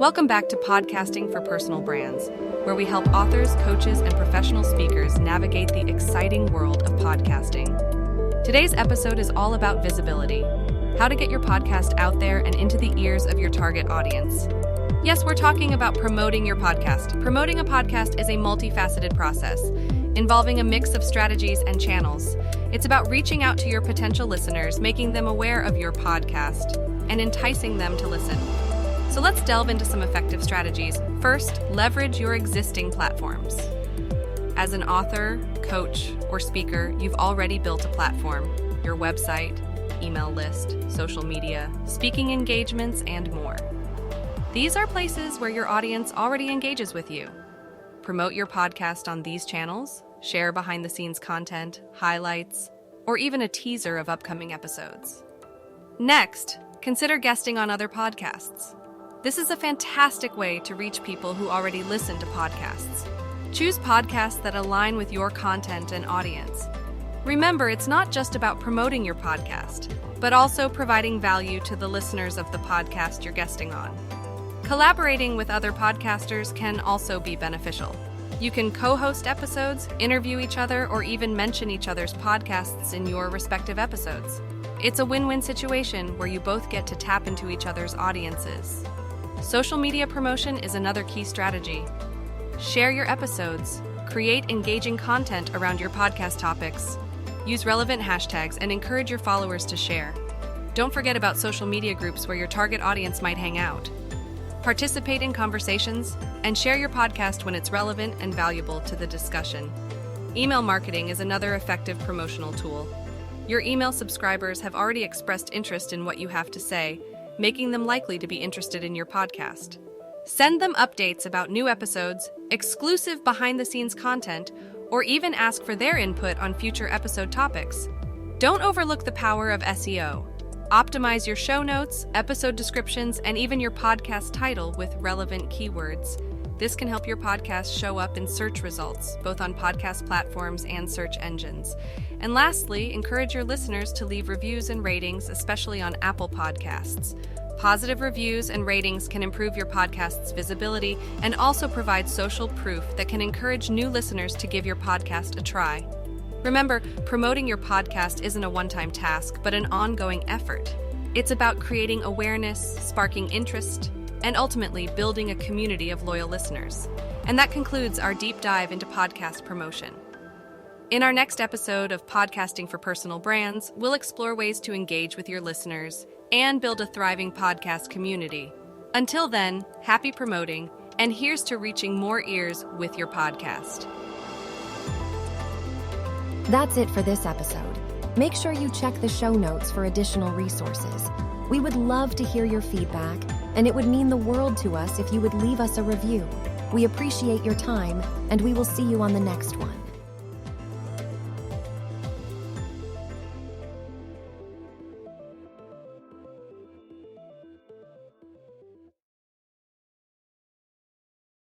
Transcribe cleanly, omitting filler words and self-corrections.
Welcome back to Podcasting for Personal Brands, where we help authors, coaches, and professional speakers navigate the exciting world of podcasting. Today's episode is all about visibility, how to get your podcast out there and into the ears of your target audience. Yes, we're talking about promoting your podcast. Promoting a podcast is a multifaceted process, involving a mix of strategies and channels. It's about reaching out to your potential listeners, making them aware of your podcast, and enticing them to listen. So let's delve into some effective strategies. First, leverage your existing platforms. As an author, coach, or speaker, you've already built a platform, your website, email list, social media, speaking engagements, and more. These are places where your audience already engages with you. Promote your podcast on these channels, share behind-the-scenes content, highlights, or even a teaser of upcoming episodes. Next, consider guesting on other podcasts. This is a fantastic way to reach people who already listen to podcasts. Choose podcasts that align with your content and audience. Remember, it's not just about promoting your podcast, but also providing value to the listeners of the podcast you're guesting on. Collaborating with other podcasters can also be beneficial. You can co-host episodes, interview each other, or even mention each other's podcasts in your respective episodes. It's a win-win situation where you both get to tap into each other's audiences. Social media promotion is another key strategy. Share your episodes, create engaging content around your podcast topics, use relevant hashtags, and encourage your followers to share. Don't forget about social media groups where your target audience might hang out. Participate in conversations and share your podcast when it's relevant and valuable to the discussion. Email marketing is another effective promotional tool. Your email subscribers have already expressed interest in what you have to say, making them likely to be interested in your podcast. Send them updates about new episodes, exclusive behind-the-scenes content, or even ask for their input on future episode topics. Don't overlook the power of SEO. Optimize your show notes, episode descriptions, and even your podcast title with relevant keywords. This can help your podcast show up in search results, both on podcast platforms and search engines. And lastly, encourage your listeners to leave reviews and ratings, especially on Apple Podcasts. Positive reviews and ratings can improve your podcast's visibility and also provide social proof that can encourage new listeners to give your podcast a try. Remember, promoting your podcast isn't a one-time task, but an ongoing effort. It's about creating awareness, sparking interest, and ultimately building a community of loyal listeners. And that concludes our deep dive into podcast promotion. In our next episode of Podcasting for Personal Brands, we'll explore ways to engage with your listeners and build a thriving podcast community. Until then, happy promoting, and here's to reaching more ears with your podcast. That's it for this episode. Make sure you check the show notes for additional resources. We would love to hear your feedback, and it would mean the world to us if you would leave us a review. We appreciate your time, and we will see you on the next one.